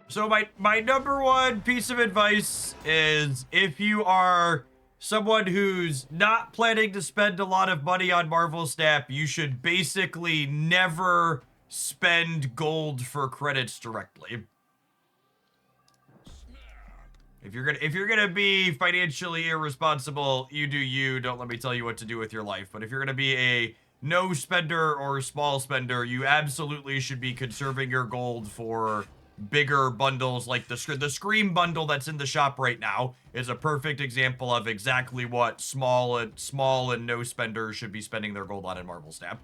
So my number one piece of advice is if you are someone who's not planning to spend a lot of money on Marvel Snap, you should basically never spend gold for credits directly. If you're gonna be financially irresponsible, you do you. Don't let me tell you what to do with your life. But if you're gonna be a no spender or small spender, you absolutely should be conserving your gold for bigger bundles. Like the Scream bundle that's in the shop right now is a perfect example of exactly what small and no spenders should be spending their gold on in Marvel Snap.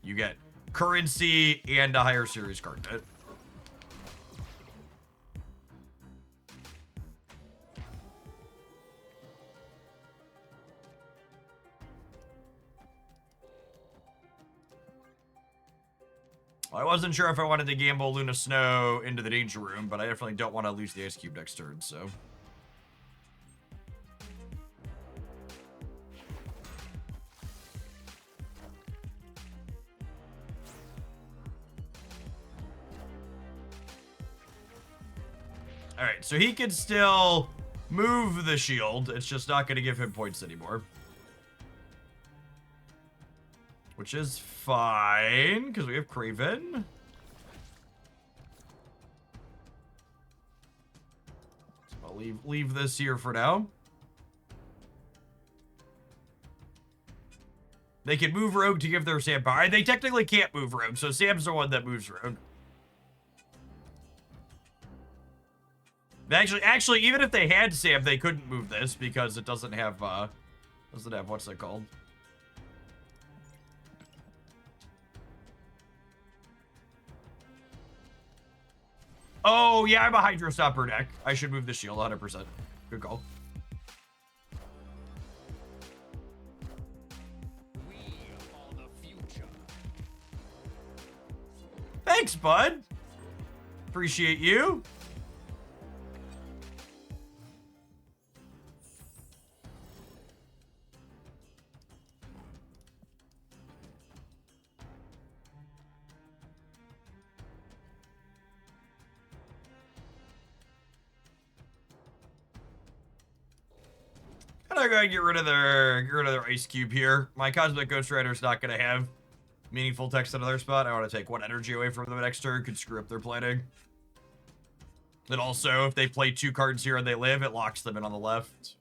You get currency and a higher series card hit. I wasn't sure if I wanted to gamble Luna Snow into the danger room, but I definitely don't want to lose the ice cube next turn, so. Alright, so he can still move the shield. It's just not going to give him points anymore. Which is fine, because we have Kraven. So I'll leave this here for now. They can move Rogue to give their Sam power. They technically can't move Rogue, so Sam's the one that moves Rogue. Actually, even if they had Sam, they couldn't move this because it doesn't have, what's that called? Oh, yeah, I'm a Hydro Stopper deck. I should move the shield 100%. Good call. We are the future. Thanks, bud. Appreciate you. I'm gonna get rid of their ice cube here. My Cosmic Ghost Rider's not gonna have meaningful text in another spot. I want to take one energy away from them next turn. Could screw up their planning. And also, if they play 2 cards here and they live, it locks them in on the left.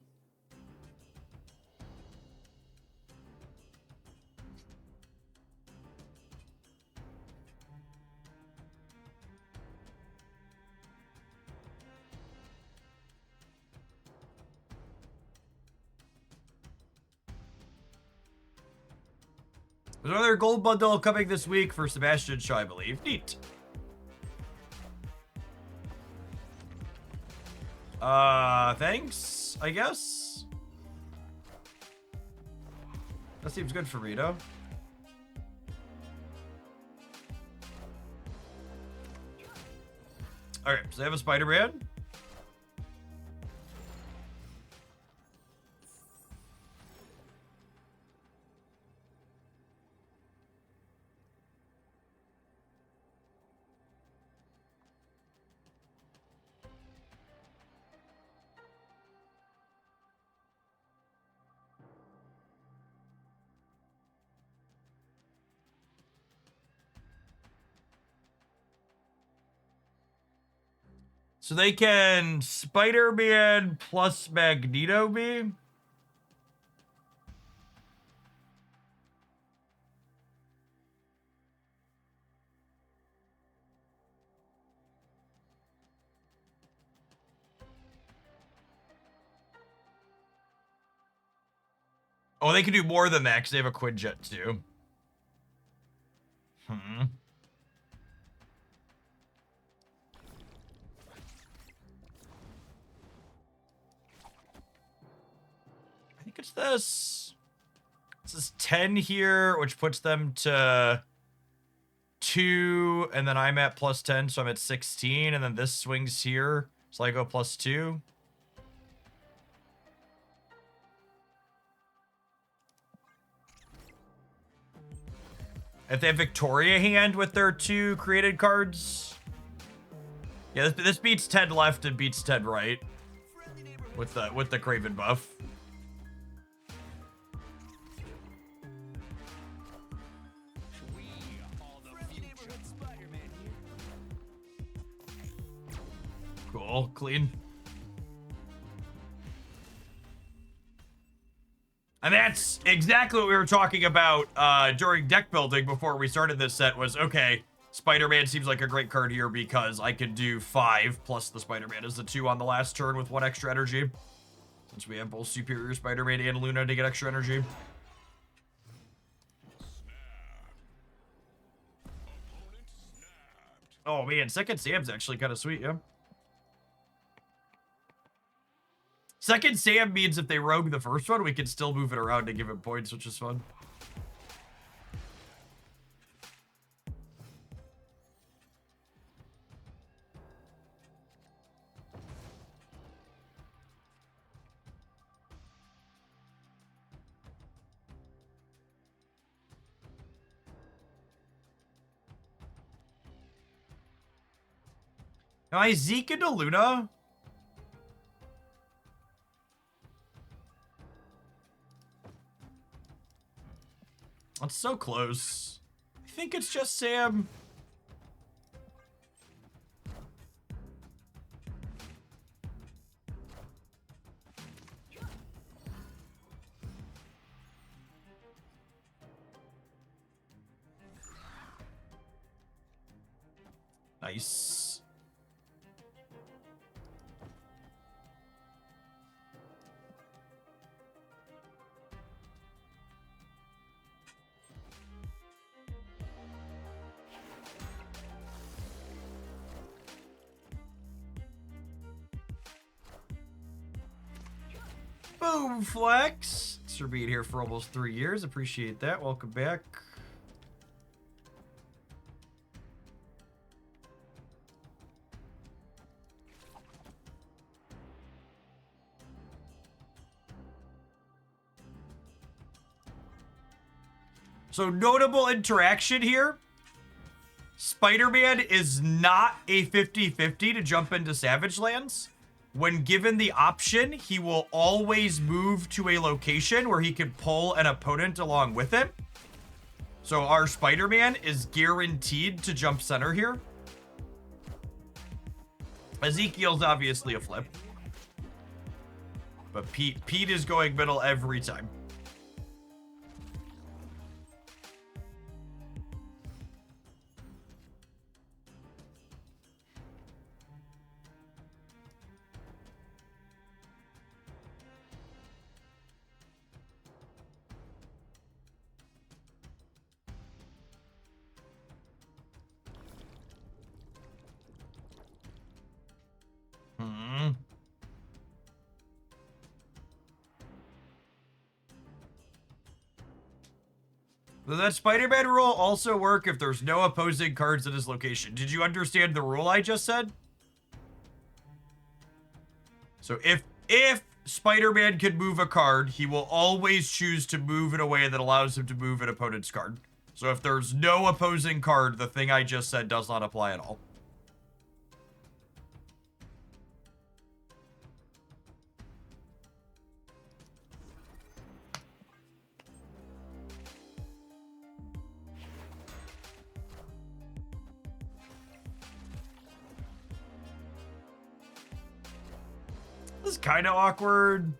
There's another gold bundle coming this week for Sebastian Shaw, I believe. Neat. Thanks, I guess. That seems good for Rito. Alright, so they have a Spider-Man. So they can Spider-Man plus Magneto me? Oh, they can do more than that because they have a Quinjet too. I think it's this. This is 10 here, which puts them to 2, and then I'm at plus 10, so I'm at 16, and then this swings here, so I go plus 2. If they have Victoria hand with their 2 created cards. Yeah, this beats Ted left and beats Ted right. With the Craven buff. Cool, clean. And that's exactly what we were talking about during deck building before we started this set was, okay, Spider-Man seems like a great card here because I could do 5 plus the Spider-Man is the 2 on the last turn with 1 extra energy. Since we have both Superior Spider-Man and Luna to get extra energy. Oh man, second Sam's actually kind of sweet, yeah. Second Sam means if they rogue the first one, we can still move it around to give it points, which is fun. Am I Zeke into Luna? That's so close. I think it's just Sam. Nice. Boom, Flex. Thanks for being here for almost 3 years. Appreciate that. Welcome back. So, notable interaction here. Spider-Man is not a 50-50 to jump into Savage Lands. When given the option, he will always move to a location where he can pull an opponent along with him. So our Spider-Man is guaranteed to jump center here. Ezekiel's obviously a flip. But Pete is going middle every time. Does that Spider-Man rule also work if there's no opposing cards at his location? Did you understand the rule I just said? So if Spider-Man can move a card, he will always choose to move in a way that allows him to move an opponent's card. So if there's no opposing card, the thing I just said does not apply at all. This is kind of awkward.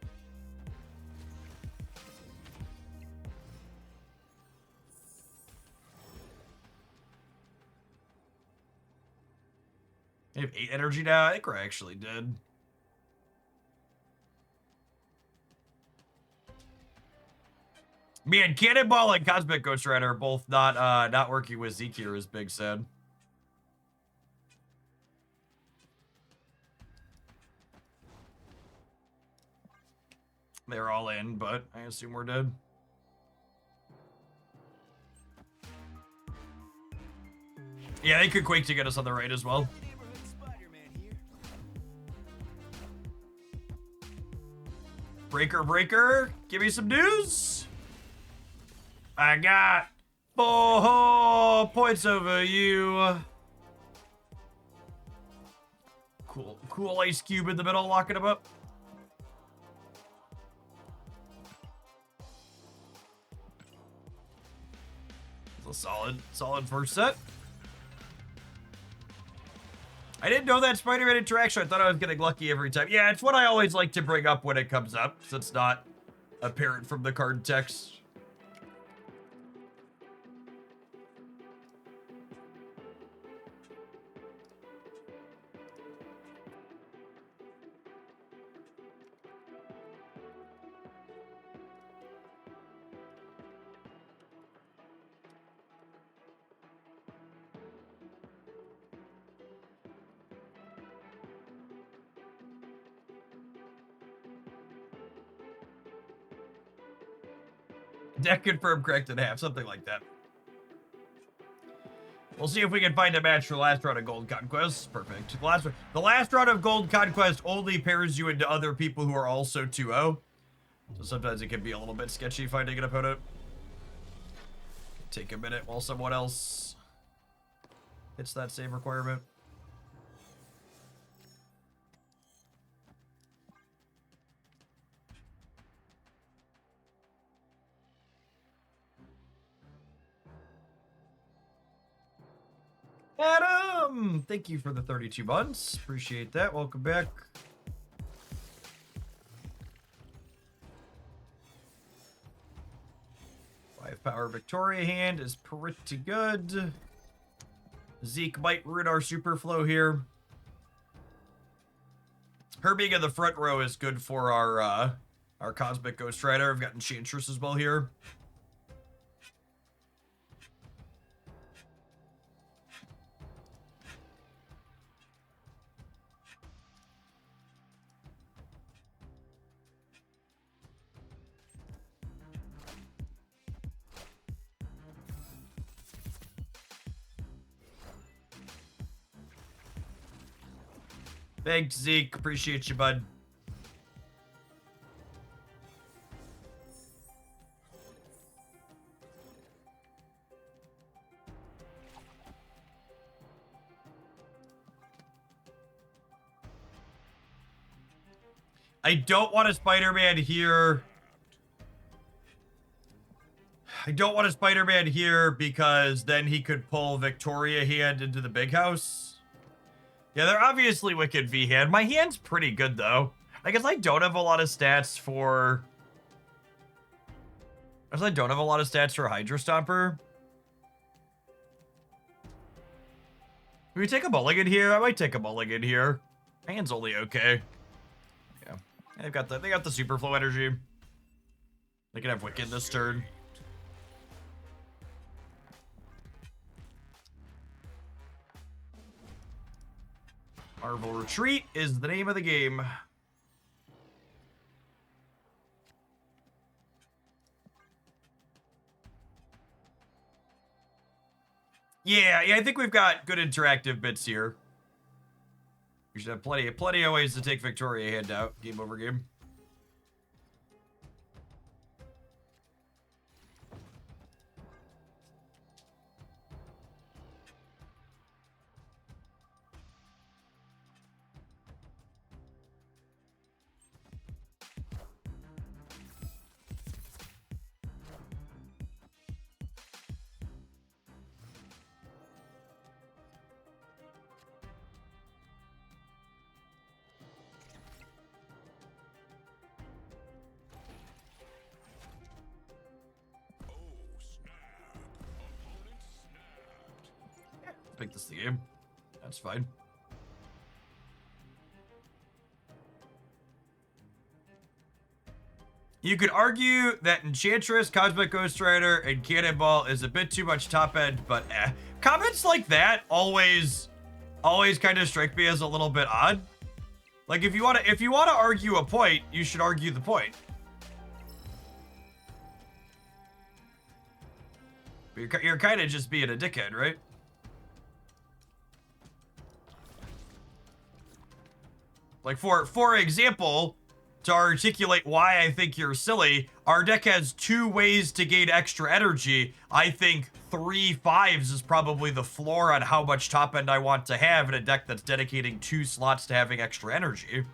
I have 8 energy now. I think we're actually dead. Man, Cannonball and Cosmic Ghost Rider are both not working with Zeke here is big sad. They're all in, but I assume we're dead. Yeah, they could Quake to get us on the right as well. Breaker, give me some news. I got 4 points over you. Cool ice cube in the middle, locking him up. It's a solid first set. I didn't know that Spider-Man interaction. I thought I was getting lucky every time. Yeah, it's what I always like to bring up when it comes up, so it's not apparent from the card text. Deck confirmed correct in half, something like that. We'll see if we can find a match for the last round of Gold Conquest. Perfect. The last round of Gold Conquest only pairs you into other people who are also 2-0. So sometimes it can be a little bit sketchy finding an opponent. Take a minute while someone else hits that same requirement. Adam, thank you for the 32 months. Appreciate that. Welcome back. Power Victoria hand is pretty good. Zeke might ruin our super flow here. Her being in the front row is good for our Cosmic Ghost Rider. I've got Enchantress as well here. Thanks, Zeke. Appreciate you, bud. I don't want a Spider-Man here. I don't want a Spider-Man here because then he could pull Victoria hand into the big house. Yeah, they're obviously Wicked V hand. My hand's pretty good, though. I guess I don't have a lot of stats for... I don't have a lot of stats for Hydra Stomper. Can we take a mulligan here? I might take a mulligan here. My hand's only okay. Yeah. They got the super flow energy. They can have Wicked this turn. Marvel Retreat is the name of the game. Yeah, I think we've got good interactive bits here. We should have plenty of ways to take Victoria hand out. Game over game. Pick this the game. That's fine. You could argue that Enchantress, Cosmic Ghost Rider, and Cannonball is a bit too much top end, but comments like that always kind of strike me as a little bit odd. Like if you want to argue a point, you should argue the point. You're kind of just being a dickhead, right? Like, for example, to articulate why I think you're silly, our deck has 2 ways to gain extra energy. I think 3 5s is probably the floor on how much top end I want to have in a deck that's dedicating 2 slots to having extra energy.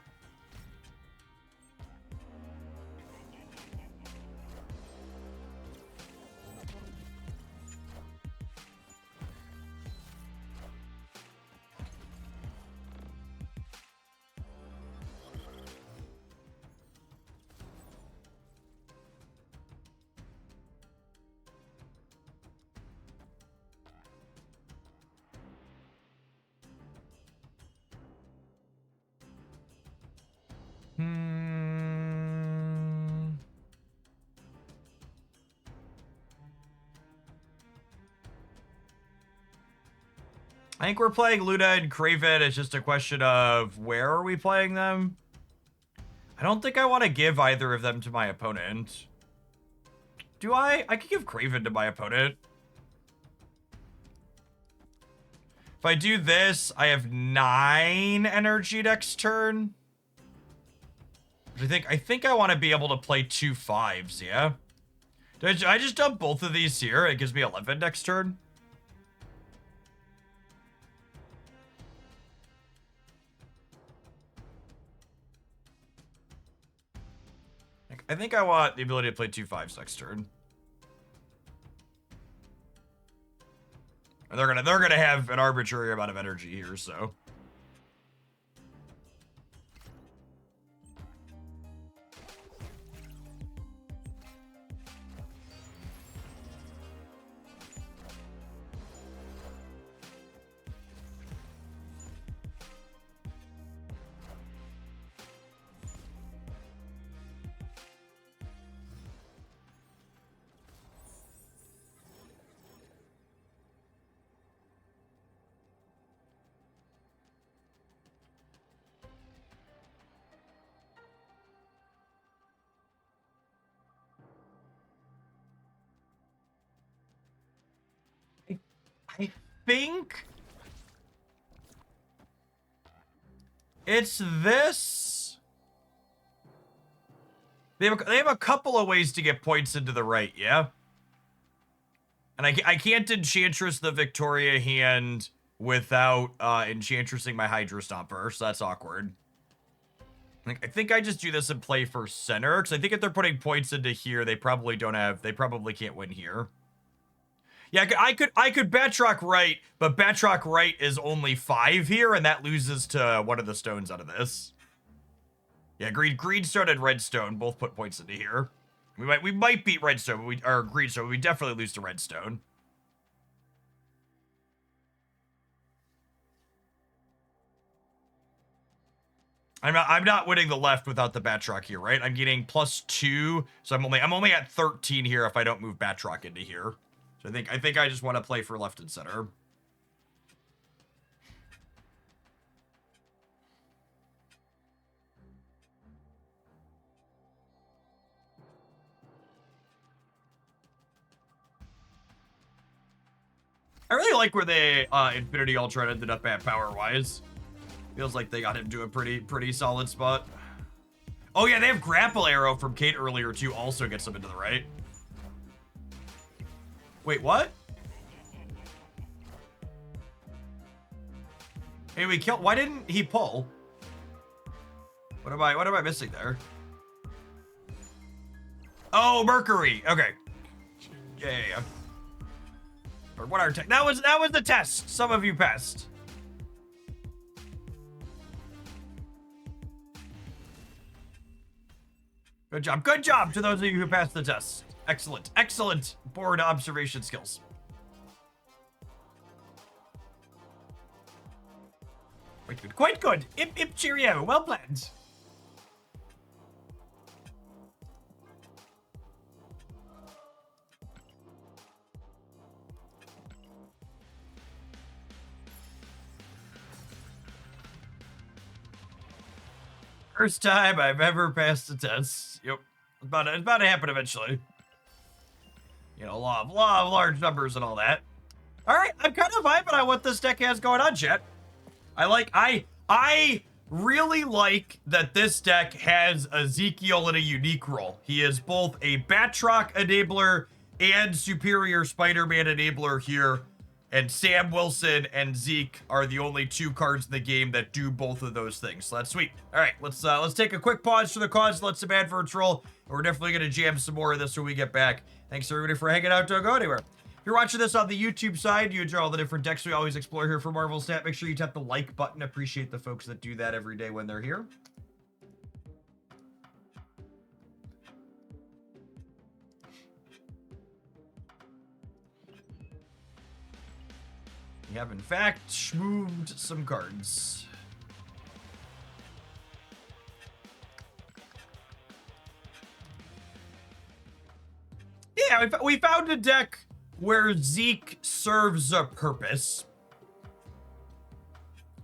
I think we're playing Luna and Craven. It's just a question of where are we playing them? I don't think I want to give either of them to my opponent. Do I? I could give Craven to my opponent. If I do this, I have 9 energy next turn. I think I want to be able to play 2 5s, yeah? Did I just dump both of these here? It gives me 11 next turn. I think I want the ability to play 2 5s next turn. And they're gonna have an arbitrary amount of energy here, so. I think it's this. They have a couple of ways to get points into the right, yeah? And I can't Enchantress the Victoria hand without Enchantressing my Hydro Stomper, so that's awkward. I think I just do this and play for center, because I think if they're putting points into here, they probably can't win here. Yeah, I could Batroc right, but Batroc right is only 5 here, and that loses to one of the stones out of this. Yeah, green stone and redstone both put points into here. We might beat redstone, or greenstone, but we definitely lose to redstone. I'm not winning the left without the Batroc here, right? I'm getting +2, so I'm only at 13 here if I don't move Batroc into here. So I think I just want to play for left and center. I really like where the Infinity Ultron ended up at power-wise. Feels like they got him to a pretty solid spot. Oh yeah, they have Grapple Arrow from Kate earlier too, also gets them into the right. Wait, what? Hey, we killed. Why didn't he pull? What am I missing there? Oh, Mercury. Okay. Yeah. Or what are that was the test. Some of you passed. Good job. Good job to those of you who passed the test. Excellent. Excellent board observation skills. Quite good. Quite good. Ip cheerio. Well planned. First time I've ever passed a test. Yep. It's about to happen eventually. You know, law of large numbers and all that. All right, I'm kind of vibing on what this deck has going on, chat. I really like that this deck has Ezekiel in a unique role. He is both a Batroc enabler and superior Spider-Man enabler here. And Sam Wilson and Zeke are the only 2 cards in the game that do both of those things. So that's sweet. All right, let's take a quick pause for the cause. Let some adverts roll. And we're definitely gonna jam some more of this when we get back. Thanks everybody for hanging out. Don't go anywhere. If you're watching this on the YouTube side, you enjoy all the different decks we always explore here for Marvel Snap. Make sure you tap the like button. Appreciate the folks that do that every day when they're here. We have, in fact, moved some cards. Yeah, we found a deck where Zeke serves a purpose.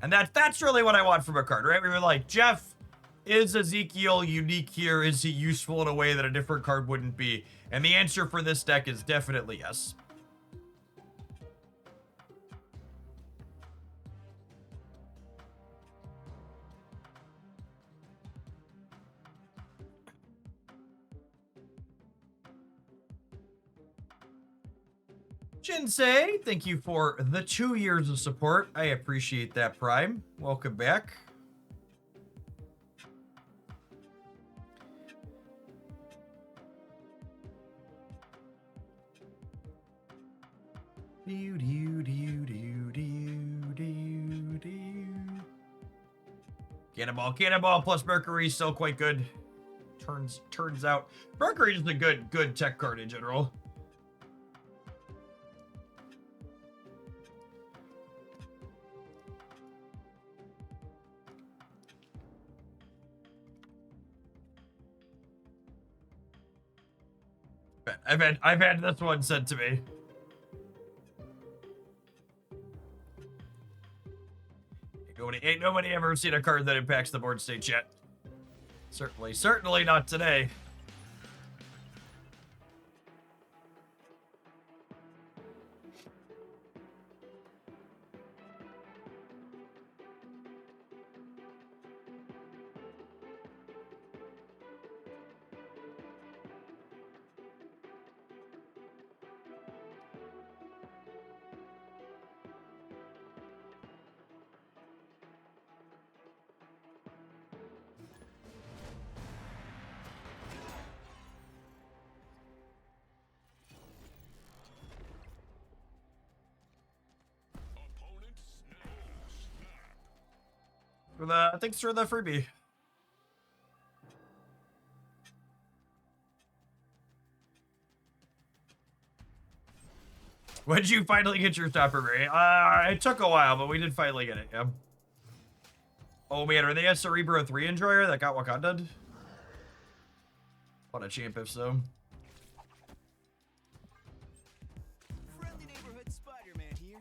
And that's really what I want from a card, right? We were like, Jeff, is Ezekiel unique here? Is he useful in a way that a different card wouldn't be? And the answer for this deck is definitely yes. Jinsei, thank you for the 2 years of support. I appreciate that, Prime. Welcome back. Cannonball plus Mercury, still quite good. Turns out Mercury is a good tech card in general. I've had this one sent to me. Ain't nobody ever seen a card that impacts the board stage yet. Certainly not today. Thanks for the freebie. When did you finally get your stopper, Ray? It took a while, but we did finally get it, yeah. Oh man, are they a Cerebro 3 enjoyer that got Wakanda? What a champ if so. Friendly neighborhood Spider-Man here.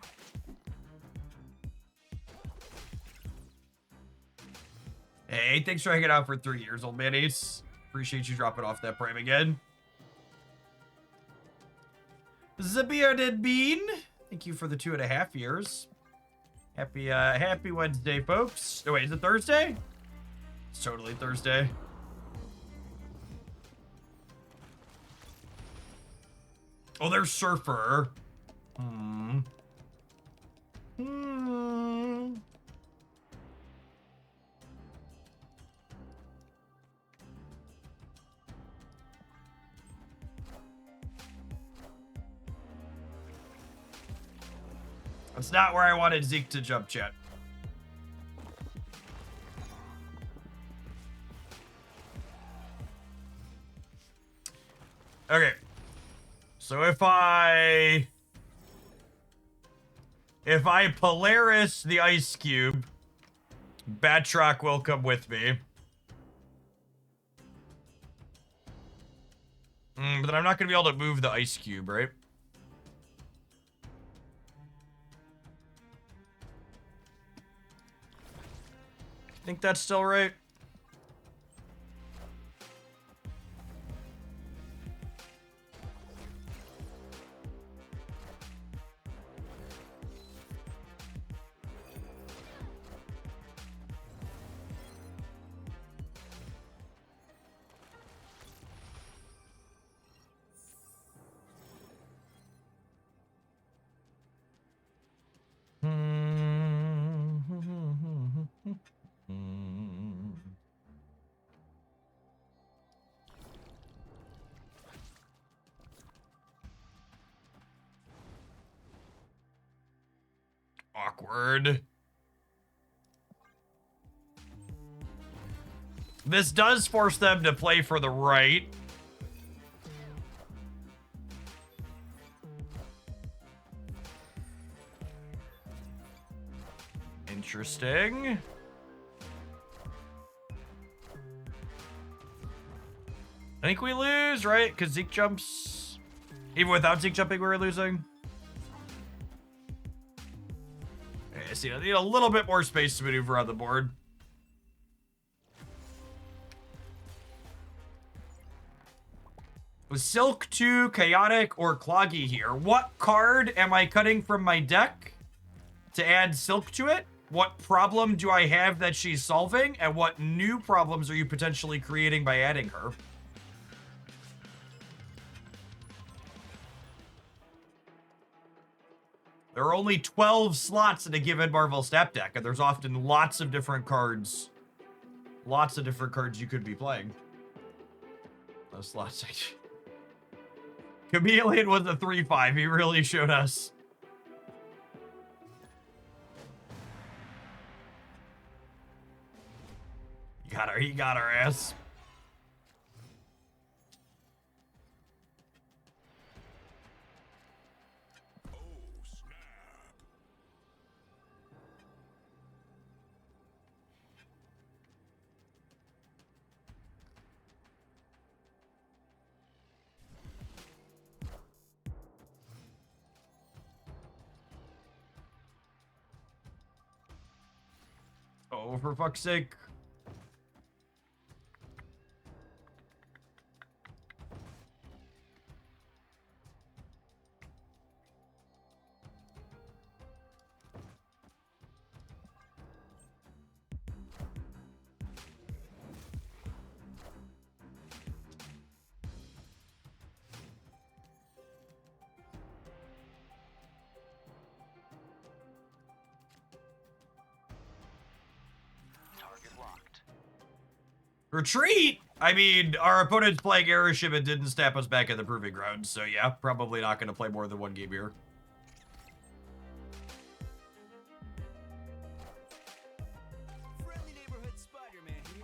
Hey, thanks for hanging out for 3 years, old man Ace. Appreciate you dropping off that Prime again. The Bearded Bean, thank you for the 2.5 years. Happy Wednesday, folks. Oh, wait, is it Thursday? It's totally Thursday. Oh, there's Surfer. That's not where I wanted Zeke to jump, chat. Okay. So if I Polaris the Ice Cube, Batroc will come with me. But then I'm not going to be able to move the Ice Cube, right? Think that's still right? board. This does force them to play for the right. Interesting. I think we lose, right? Because Zeke jumps. Even without Zeke jumping, we were losing. Okay, see, I need a little bit more space to maneuver on the board. Was Silk 2 Chaotic or Cloggy here? What card am I cutting from my deck to add Silk to it? What problem do I have that she's solving? And what new problems are you potentially creating by adding her? There are only 12 slots in a given Marvel Snap deck, and there's often lots of different cards. Lots of different cards you could be playing. Those slots. Chameleon was a 3/5. He really showed us. He got our ass. Oh, for fuck's sake. Retreat? I mean, our opponent's playing Airship and didn't snap us back at the Proving Ground, so yeah, probably not going to play more than one game here. Friendly neighborhood Spider-Man here.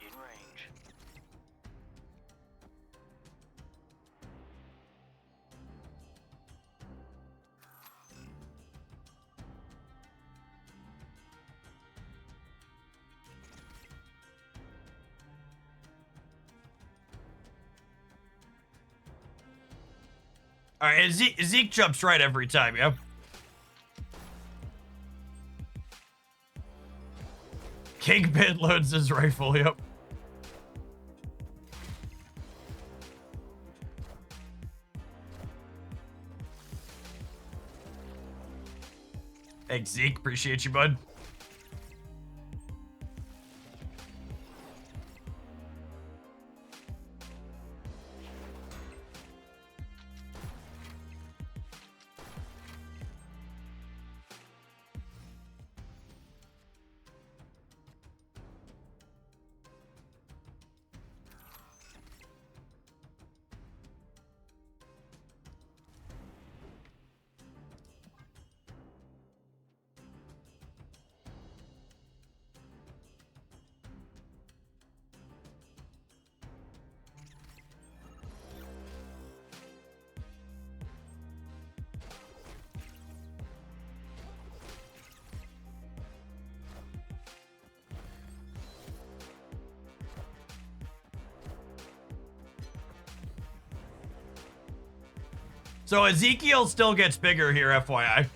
In range. All right, Zeke jumps right every time, yeah? Kingpin loads his rifle, yep. Thanks, Zeke. Appreciate you, bud. So Ezekiel still gets bigger here, FYI.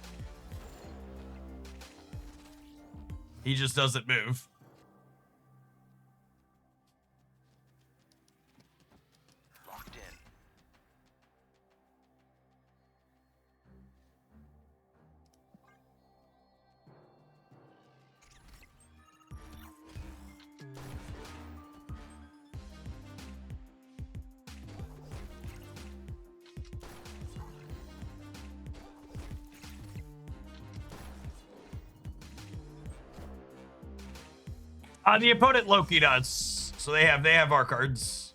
He just doesn't move. Locked in. The opponent Loki does. So they have our cards.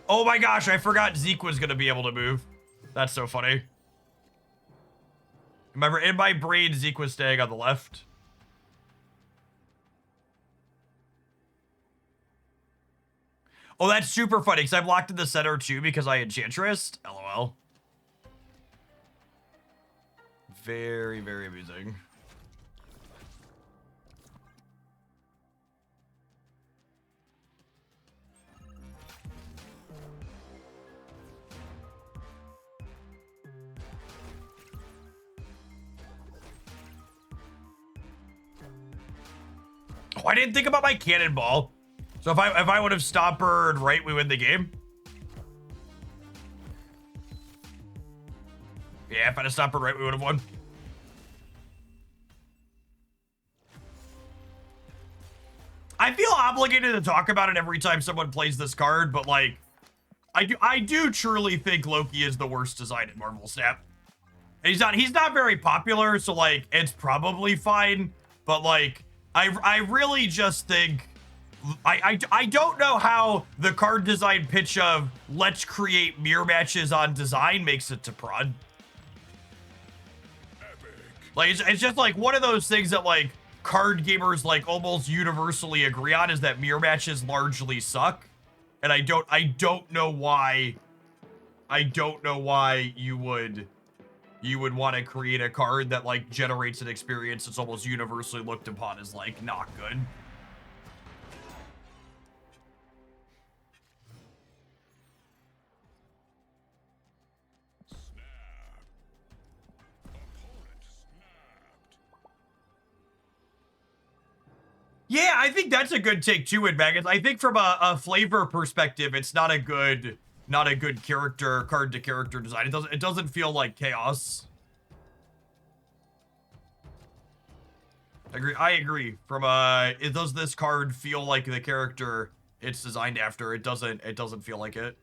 Oh my gosh, I forgot Zeke was gonna be able to move. That's so funny. Remember, in my brain, Zeke was staying on the left. Oh, that's super funny, because I'm locked in the center too because I Enchantress. LOL. Very, very amusing. Oh, I didn't think about my cannonball. So if I would have stompered right, we win the game. Yeah, if I'd have stompered right, we would have won. I feel obligated to talk about it every time someone plays this card, but like, I do truly think Loki is the worst design in Marvel Snap. And he's not very popular, so like it's probably fine. But like, I really just think I don't know how the card design pitch of let's create mirror matches on design makes it to prod. Like it's just like one of those things that like card gamers like almost universally agree on is that mirror matches largely suck. And I don't know why you would want to create a card that like generates an experience that's almost universally looked upon as like not good. Yeah, I think that's a good take too in Maggots. I think from a flavor perspective, it's not a good character card to character design. It doesn't feel like chaos. I agree. From does this card feel like the character it's designed after? It doesn't feel like it.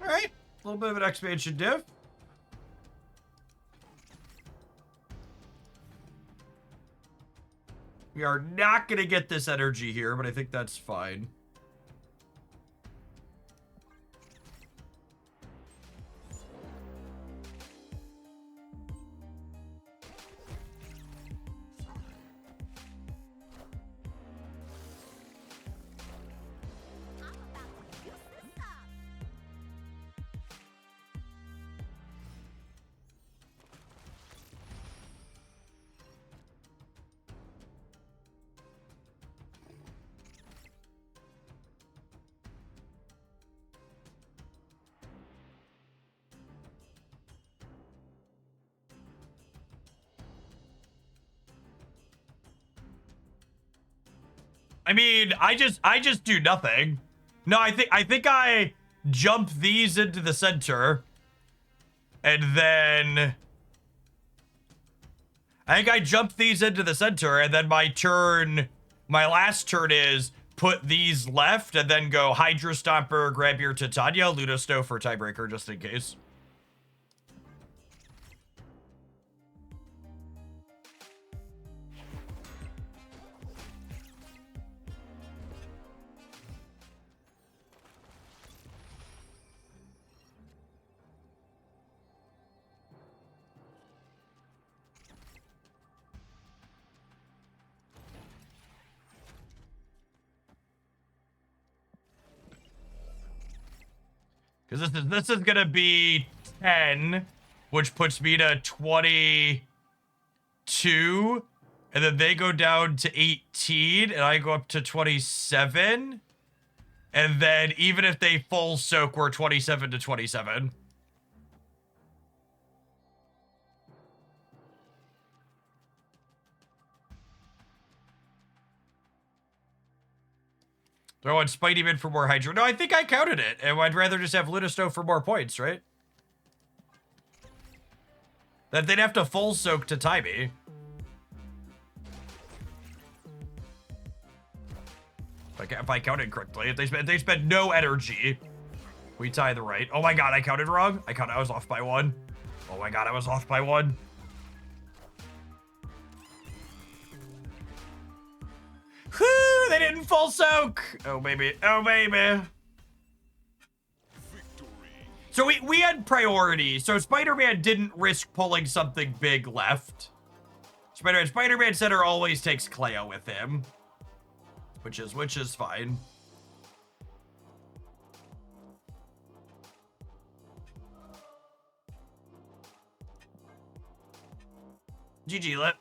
All right, a little bit of an expansion div. We are not going to get this energy here, but I think that's fine. I mean, I just do nothing. No, I think I jump these into the center. And then I think I jump these into the center, and then my last turn is put these left and then go Hydra Stomper, grab your Titania, Ludosto for tiebreaker just in case. Because this is gonna be 10, which puts me to 22, and then they go down to 18, and I go up to 27. And then even if they full soak, we're 27 to 27. Throw on Spideyman for more Hydro. No, I think I counted it. And I'd rather just have Lunastow for more points, right? That they'd have to full soak to tie me. If I counted correctly, if they spend no energy, we tie the right. Oh my god, I counted wrong. I was off by 1. Oh my god, I was off by 1. Whew, they didn't full soak. Oh baby, oh baby. So we had priority. So Spider-Man didn't risk pulling something big left. Spider-Man Center always takes Cleo with him. Which is fine. GG Lit.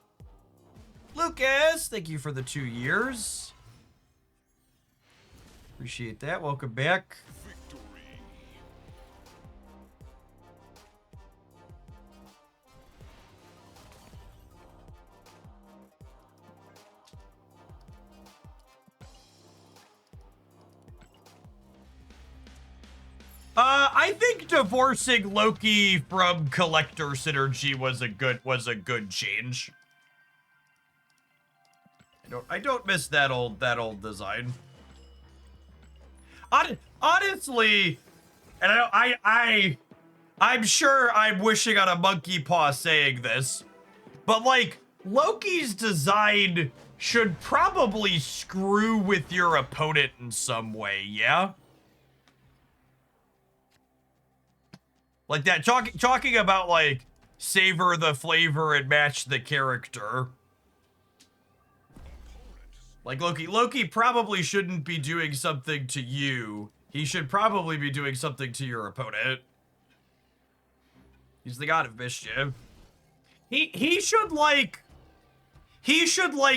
Lucas, thank you for the 2 years. Appreciate that. Welcome back. I think divorcing Loki from Collector Synergy was a good change. I don't miss that old design. Honestly, and I'm sure I'm wishing on a monkey paw saying this, but like Loki's design should probably screw with your opponent in some way, yeah? Like that, talking about like savor the flavor and match the character. Like Loki probably shouldn't be doing something to you. He should probably be doing something to your opponent. He's the god of mischief. He should like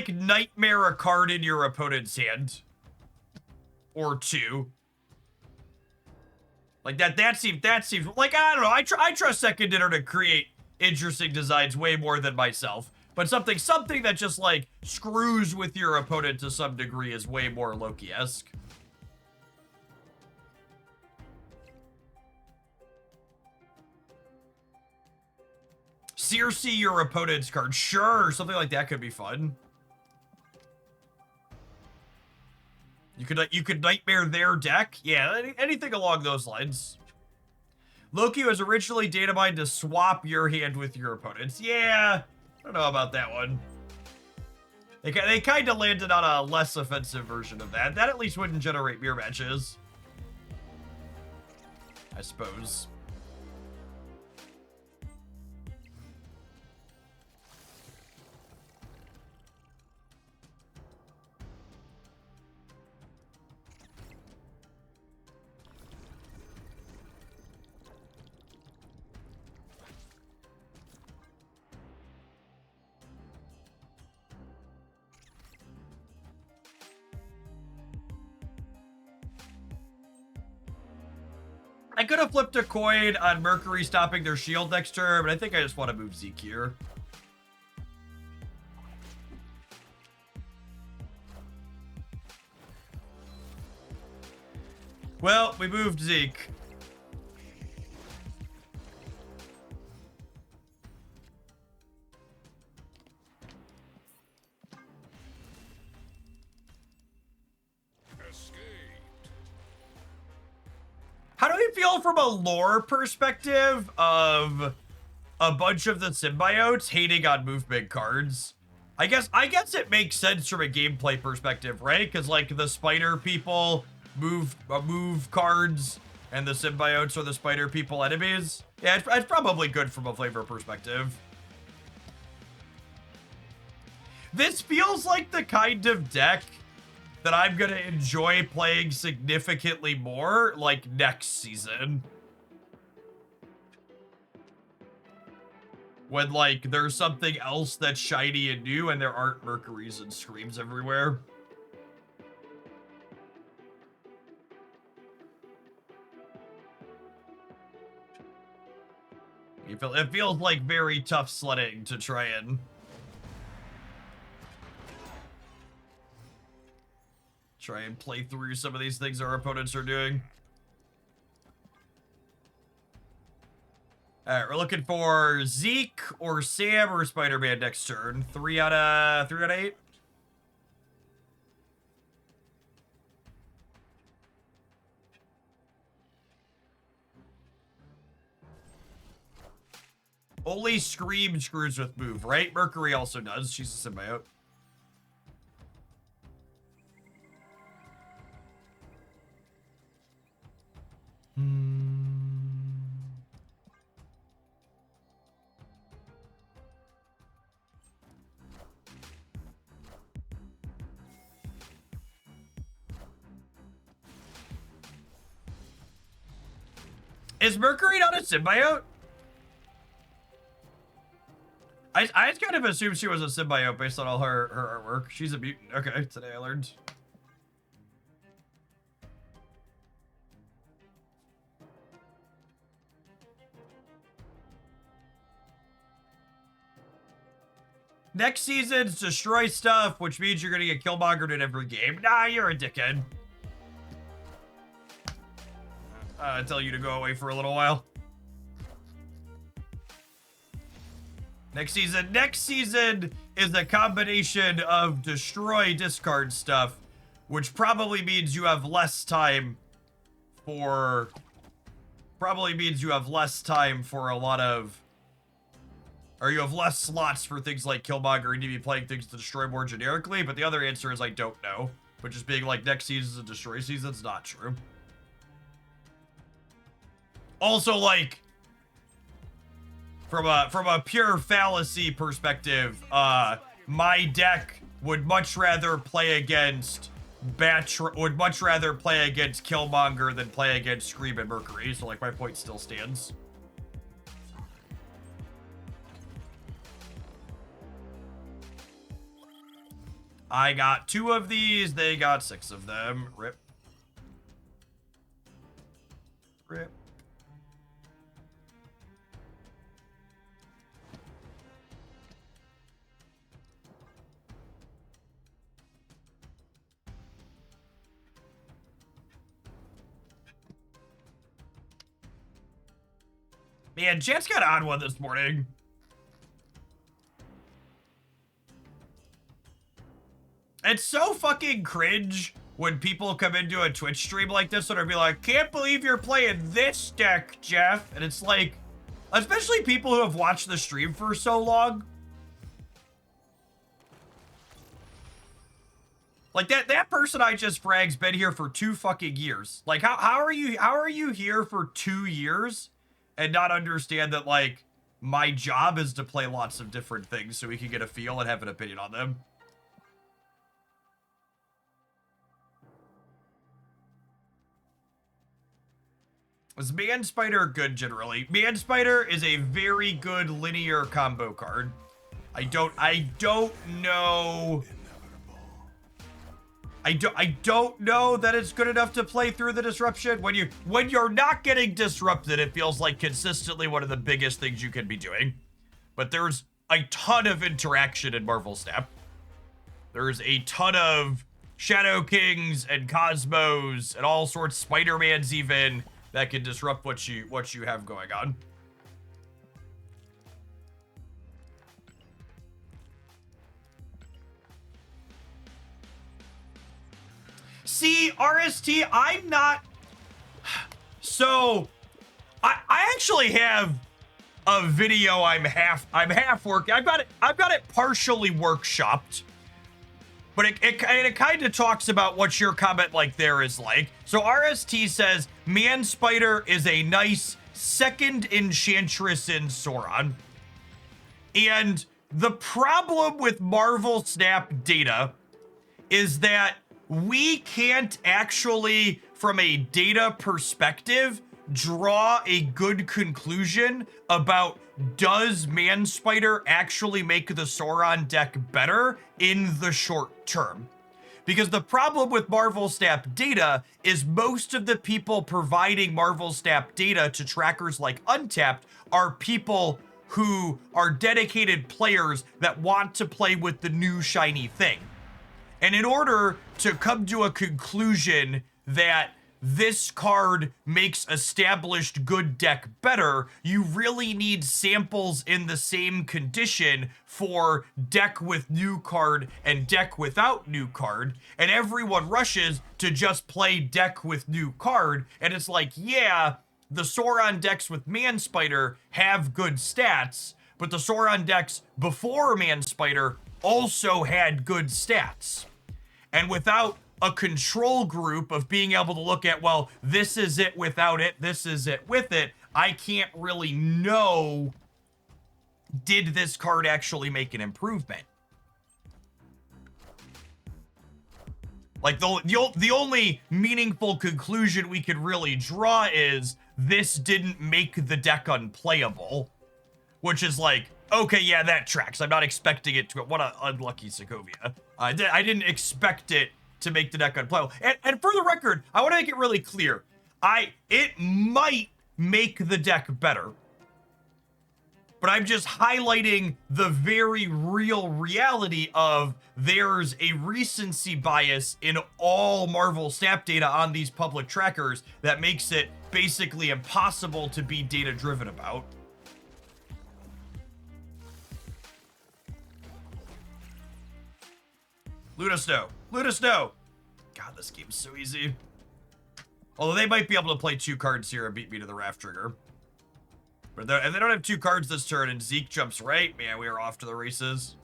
nightmare a card in your opponent's hand. Or 2. Like that seems like, I don't know. I trust Second Dinner to create interesting designs way more than myself. But something that just like screws with your opponent to some degree is way more Loki-esque. Circe your opponent's card. Sure, something like that could be fun. You could nightmare their deck. Yeah, anything along those lines. Loki was originally data mined to swap your hand with your opponent's. Yeah, I don't know about that one. They kind of landed on a less offensive version of that. That at least wouldn't generate mirror matches, I suppose. I could have flipped a coin on Mercury stopping their shield next turn, but I think I just want to move Zeke here. Well, we moved Zeke. How do we feel from a lore perspective of a bunch of the symbiotes hating on movement cards? I guess it makes sense from a gameplay perspective, right? Because like the spider people move cards, and the symbiotes are the spider people enemies. Yeah, it's probably good from a flavor perspective. This feels like the kind of deck that I'm gonna enjoy playing significantly more, like, next season. when like there's something else that's shiny and new and there aren't Mercuries and Screams everywhere. It feels like very tough sledding to try and play through some of these things our opponents are doing. All right, we're looking for Zeke or Sam or Spider-Man next turn. 3 out of 8. Only Scream screws with move, right? Mercury also does. She's a symbiote. Is Mercury not a symbiote? I just kind of assumed she was a symbiote based on all her artwork. She's a mutant. Okay, today I learned. Next season's destroy stuff, which means you're gonna get killmongered in every game. Nah, you're a dickhead. I tell you to go away for a little while. Next season is a combination of destroy discard stuff, which probably means you have less time for a lot of, or you have less slots for things like Killmonger and you be playing things to destroy more generically, but the other answer is I don't know. But just being like next season's a destroy season's not true. Also, like, from a pure fallacy perspective, my deck would much rather play against Killmonger than play against Scream and Mercury, so like my point still stands. I got 2 of these, they got 6 of them. Rip. Rip. Man, Jet's got an odd one this morning. It's so fucking cringe when people come into a Twitch stream like this and are be like, can't believe you're playing this deck, Jeff. And it's like, especially people who have watched the stream for so long. Like that person I just fragged's been here for 2 fucking years. Like how are you here for 2 years and not understand that like my job is to play lots of different things so we can get a feel and have an opinion on them? Is Man Spider good generally? Man Spider is a very good linear combo card. I don't know. I don't know that it's good enough to play through the disruption. When you're not getting disrupted, it feels like consistently one of the biggest things you can be doing. But there's a ton of interaction in Marvel Snap. There's a ton of Shadow Kings and Cosmos and all sorts, Spider-Mans even, that can disrupt what you have going on. See, RST, I'm not. So, I actually have a video I'm half working. I've got it partially workshopped, but it kind of talks about what your comment like there is like. So RST says Man Spider is a nice second Enchantress in Sauron, and the problem with Marvel Snap data is that we can't actually, from a data perspective, draw a good conclusion about does Man Spider actually make the Sauron deck better in the short term. Because the problem with Marvel Snap data is most of the people providing Marvel Snap data to trackers like Untapped are people who are dedicated players that want to play with the new shiny thing. And in order to come to a conclusion that this card makes established good deck better, you really need samples in the same condition for deck with new card and deck without new card. And everyone rushes to just play deck with new card. And it's like, yeah, the Sauron decks with Man Spider have good stats, but the Sauron decks before Man Spider also had good stats. And without a control group of being able to look at, well, this is it without it, this is it with it, I can't really know, did this card actually make an improvement? Like, the only meaningful conclusion we could really draw is this didn't make the deck unplayable, which is like, okay, yeah, that tracks. I'm not expecting it to. What an unlucky Sokovia. I didn't expect it to make the deck unplayable. And for the record, I want to make it really clear. It might make the deck better, but I'm just highlighting the very real reality of there's a recency bias in all Marvel Snap data on these public trackers that makes it basically impossible to be data driven about. Luna Snow. Luna Snow. God, this game's so easy. Although they might be able to play 2 cards here and beat me to the Raft Trigger. But if they don't have 2 cards this turn and Zeke jumps right, man, we are off to the races.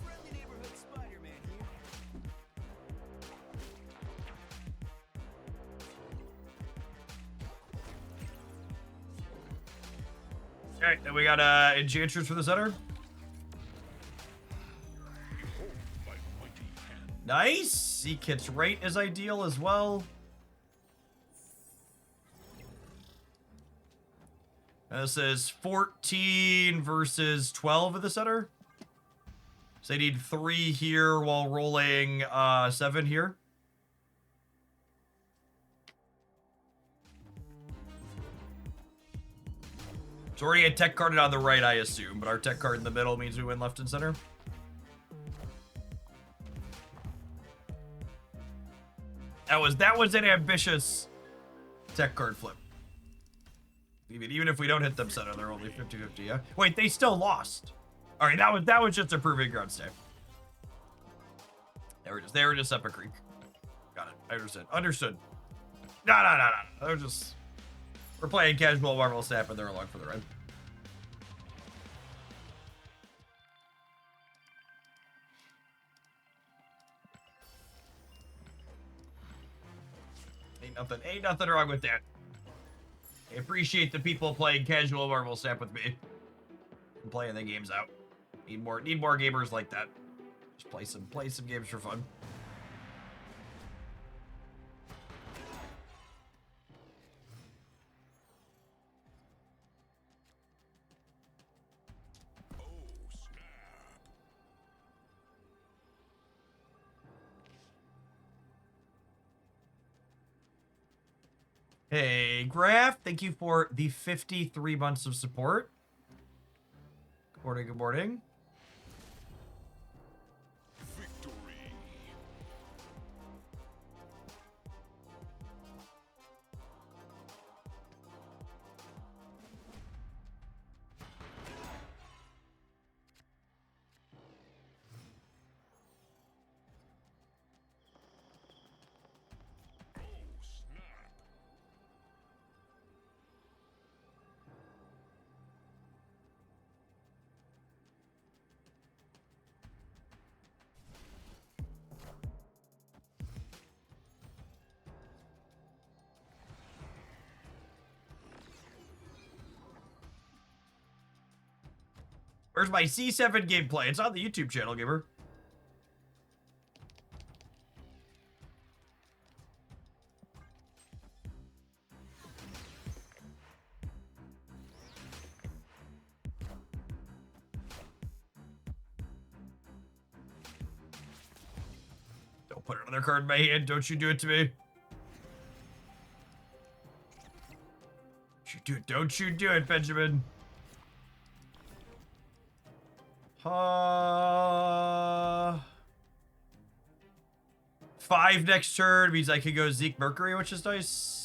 Friendly neighborhood Spider-Man here. Alright, then we got Enchantress for the center. Nice! Zeke hits right is ideal as well. This is 14 versus 12 at the center. So they need 3 here while rolling 7 here. It's already a tech carded on the right, I assume, but our tech card in the middle means we win left and center. That was an ambitious tech card flip. Even if we don't hit them center, they're only 50-50, yeah? Wait, they still lost. All right, that was just a proving ground stay. They were just up a creek. Got it. I understood. No. We're playing casual Marvel Snap and they're along for the ride. Ain't nothing wrong with that. I appreciate the people playing casual Marvel Snap with me and playing the games out. Need more gamers like that. Just play some games for fun. Hey, Graf, thank you for the 53 months of support. Good morning, good morning. Victory. Where's my C7 gameplay? It's on the YouTube channel, Giver. Don't put another card in my hand. Don't you do it to me. Don't you do it, Benjamin. 5 next turn means I could go Zeke Mercury, which is nice.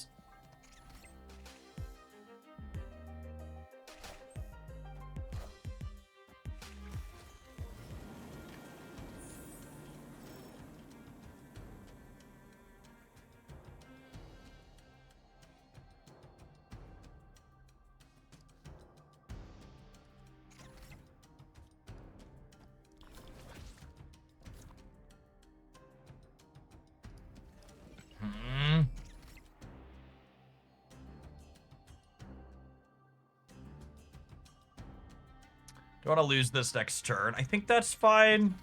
Don't want to lose this next turn. I think that's fine.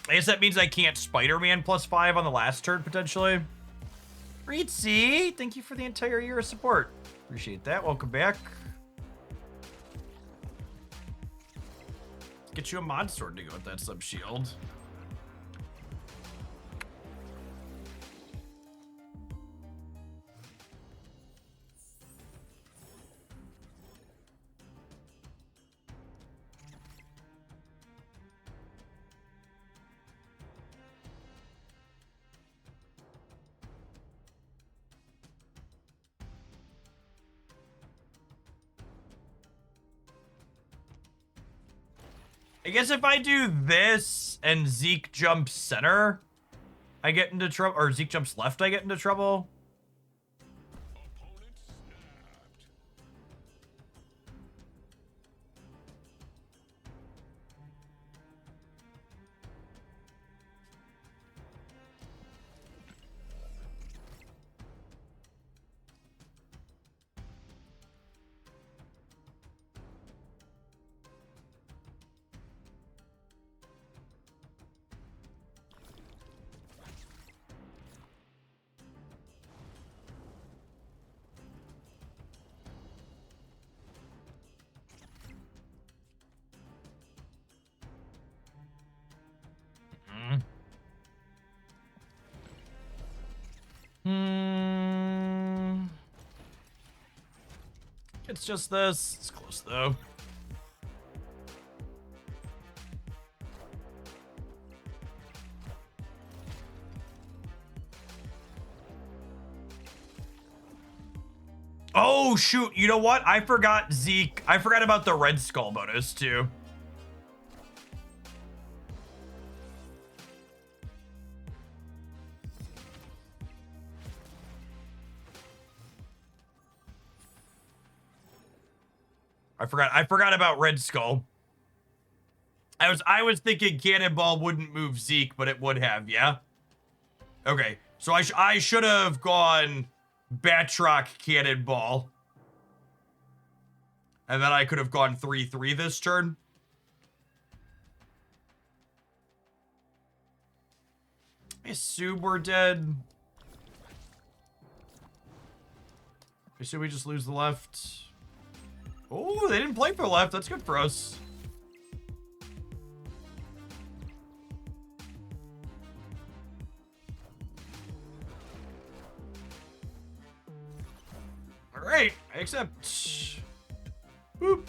I guess that means I can't Spider-Man +5 on the last turn, potentially. Reetsy, thank you for the entire year of support. Appreciate that. Welcome back. Get you a mod sword to go with that sub-shield. I guess if I do this and Zeke jumps center, I get into trouble. Or Zeke jumps left, I get into trouble. It's just this. It's close though. Oh shoot, you know what? I forgot Zeke. I forgot about the Red Skull bonus too. I forgot about Red Skull. I was thinking Cannonball wouldn't move Zeke, but it would have, yeah? Okay, so I should have gone Batroc Cannonball. And then I could have gone 3-3 this turn. I assume we're dead. I assume we just lose the left. Oh, they didn't play for left. That's good for us. All right, I accept. Boop.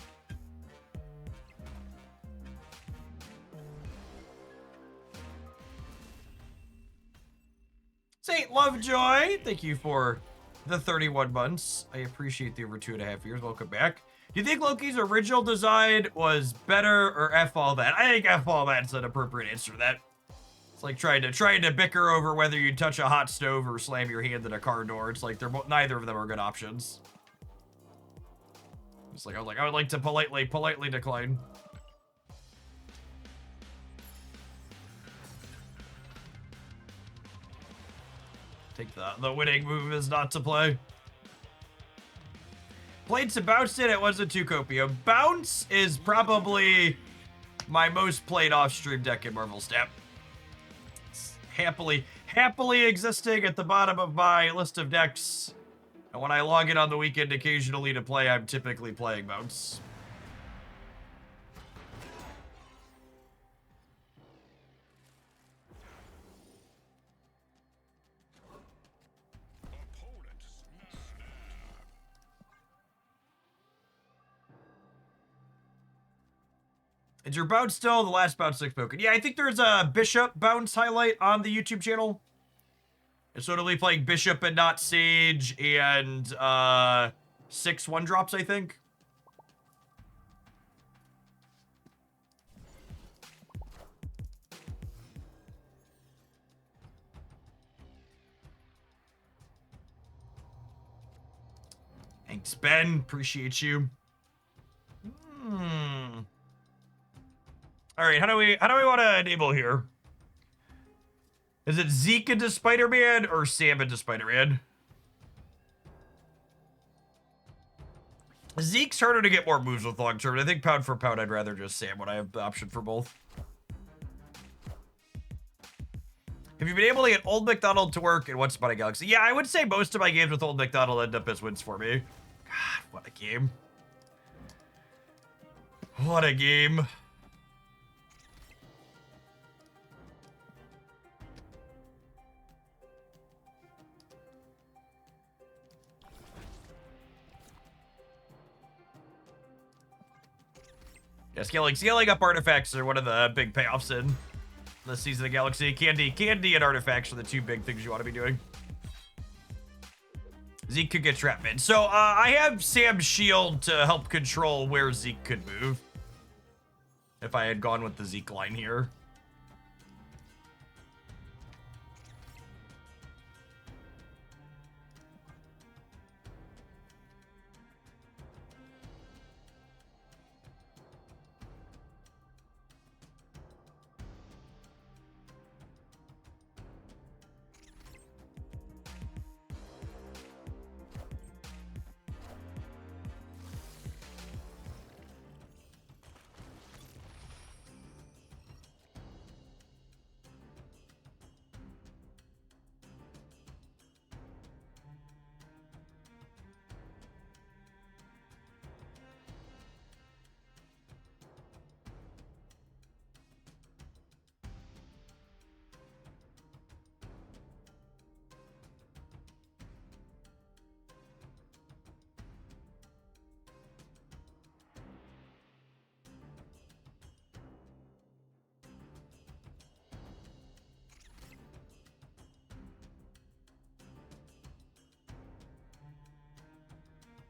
Saint Lovejoy, thank you for the 31 months. I appreciate the over 2.5 years. Welcome back. Do you think Loki's original design was better or F all that? I think F all that's an appropriate answer to that. It's like trying to bicker over whether you touch a hot stove or slam your hand in a car door. It's like neither of them are good options. It's like I would like to politely decline. Think the winning move is not to play. Played some Bounce in, it wasn't too copium. Bounce is probably my most played off-stream deck in Marvel Snap. It's happily existing at the bottom of my list of decks. And when I log in on the weekend occasionally to play, I'm typically playing Bounce. Is your bounce still the last bounce 6 spoken? Yeah, I think there's a Bishop bounce highlight on the YouTube channel. It's totally playing Bishop and not Sage and 6 1-drops, I think. Thanks, Ben. Appreciate you. All right, how do we want to enable here? Is it Zeke into Spider-Man or Sam into Spider-Man? Zeke's harder to get more moves with long term. I think pound for pound, I'd rather just Sam when I have the option for both. Have you been able to get Old McDonald to work in Once Upon a Galaxy? Yeah, I would say most of my games with Old McDonald end up as wins for me. God, what a game. What a game. Yeah, scaling up artifacts are one of the big payoffs in the Season of the Galaxy. Candy and artifacts are the two big things you want to be doing. Zeke could get trapped in. So I have Sam's shield to help control where Zeke could move. If I had gone with the Zeke line here.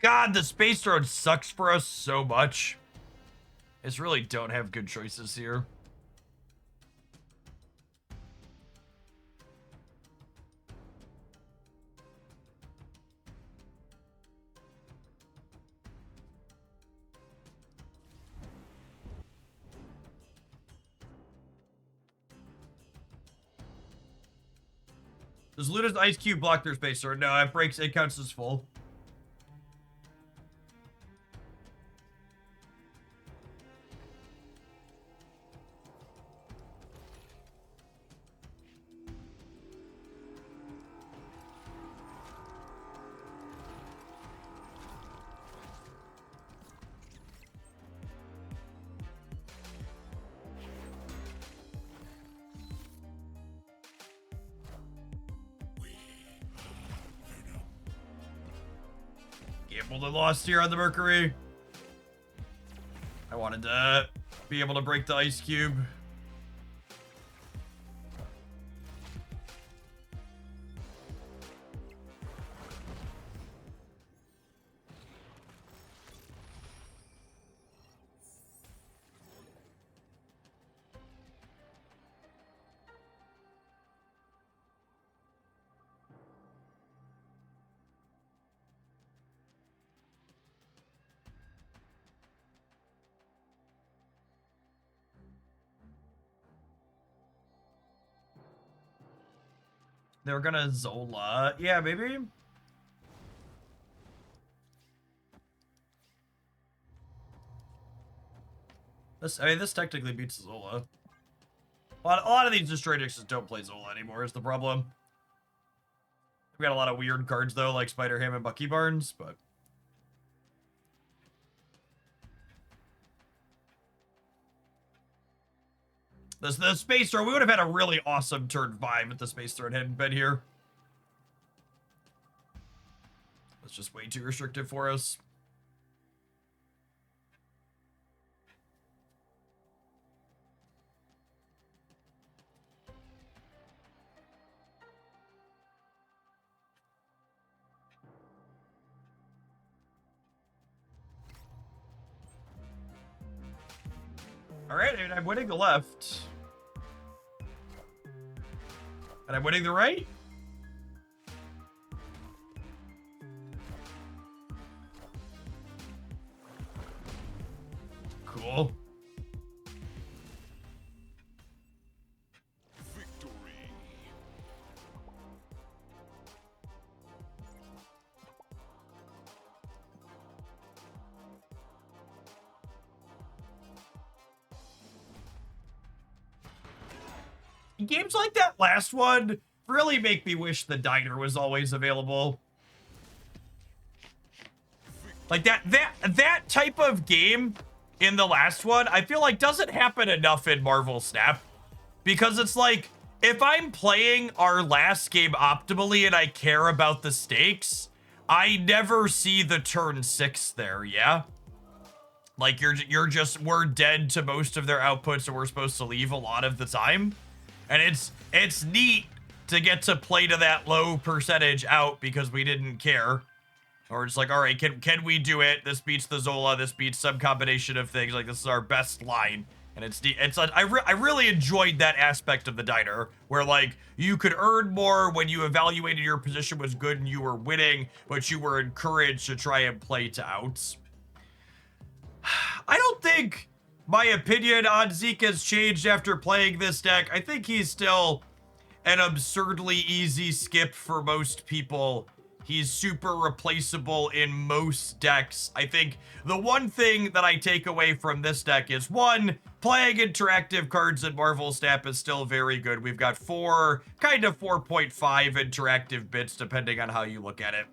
God, the space throne sucks for us so much. I just really don't have good choices here. Does Luna's Ice Cube block their space sword? No, it breaks, it counts as full. Gambled and lost here on the Mercury. I wanted to be able to break the Ice Cube. They're gonna Zola. Yeah, maybe. This technically beats Zola. A lot of these destroy just don't play Zola anymore is the problem. We got a lot of weird cards though, like Spider Ham and Bucky Barnes, but the Space Throne, we would have had a really awesome turn 5 if the Space Throne hadn't been here. It's just way too restrictive for us. All right, and I'm winning the left. And I'm winning the right. Cool. Victory. Games like that last one really make me wish the diner was always available. Like that type of game in the last one, I feel like doesn't happen enough in Marvel Snap. Because it's like, if I'm playing our last game optimally and I care about the stakes, I never see the turn 6 there, yeah? Like we're dead to most of their outputs and we're supposed to leave a lot of the time. And it's neat to get to play to that low percentage out because we didn't care. Or it's like, all right, can we do it? This beats the Zola. This beats some combination of things. Like, this is our best line. And I really enjoyed that aspect of the diner where, like, you could earn more when you evaluated your position was good and you were winning, but you were encouraged to try and play to outs. I don't think my opinion on Zeke has changed after playing this deck. I think he's still an absurdly easy skip for most people. He's super replaceable in most decks. I think the one thing that I take away from this deck is, one, playing interactive cards in Marvel Snap is still very good. We've got 4.5 interactive bits, depending on how you look at it.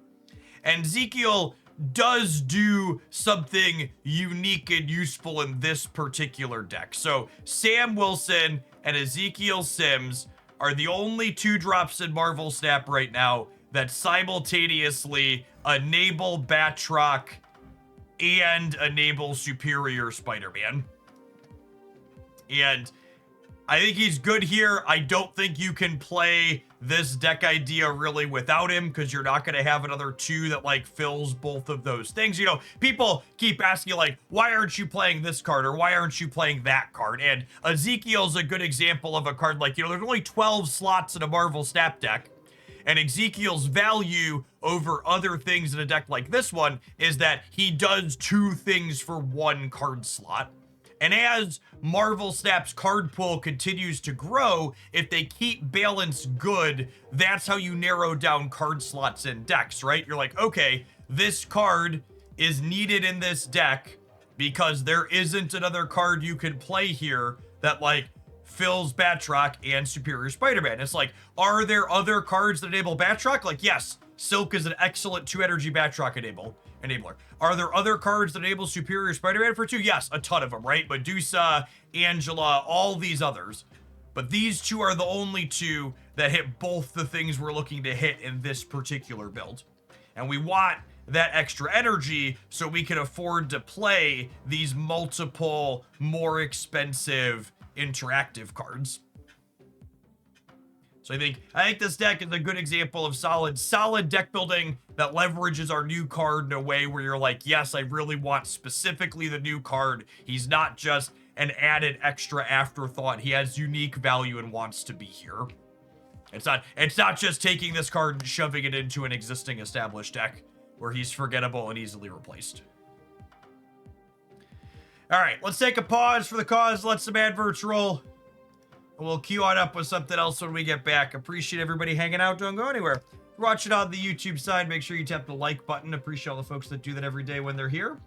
And Ezekiel does do something unique and useful in this particular deck. So Sam Wilson and Ezekiel Sims are the only 2-drops in Marvel Snap right now that simultaneously enable Batroc and enable Superior Spider-Man. And I think he's good here. I don't think you can play this deck idea really without him because you're not going to have another 2 that like fills both of those things. You know, people keep asking like, why aren't you playing this card or why aren't you playing that card? And Ezekiel's a good example of a card like, you know, there's only 12 slots in a Marvel Snap deck. And Ezekiel's value over other things in a deck like this one is that he does 2 things for 1 card slot. And as Marvel Snap's card pool continues to grow, if they keep balance good, that's how you narrow down card slots in decks, right? You're like, okay, this card is needed in this deck because there isn't another card you could play here that like fills Batroc and Superior Spider-Man. It's like, are there other cards that enable Batroc? Like, yes, Silk is an excellent 2-energy Batroc enabler. Are there other cards that enable Superior Spider-Man for 2? Yes, a ton of them, right? Medusa, Angela, all these others. But these 2 are the only 2 that hit both the things we're looking to hit in this particular build. And we want that extra energy so we can afford to play these multiple, more expensive interactive cards. So I think this deck is a good example of solid deck building that leverages our new card in a way where you're like, yes, I really want specifically the new card. He's not just an added extra afterthought. He has unique value and wants to be here. It's not just taking this card and shoving it into an existing established deck where he's forgettable and easily replaced. All right, let's take a pause for the cause. Let some adverts roll. We'll queue on up with something else when we get back. Appreciate everybody hanging out. Don't go anywhere. Watch it on the YouTube side. Make sure you tap the like button. Appreciate all the folks that do that every day when they're here.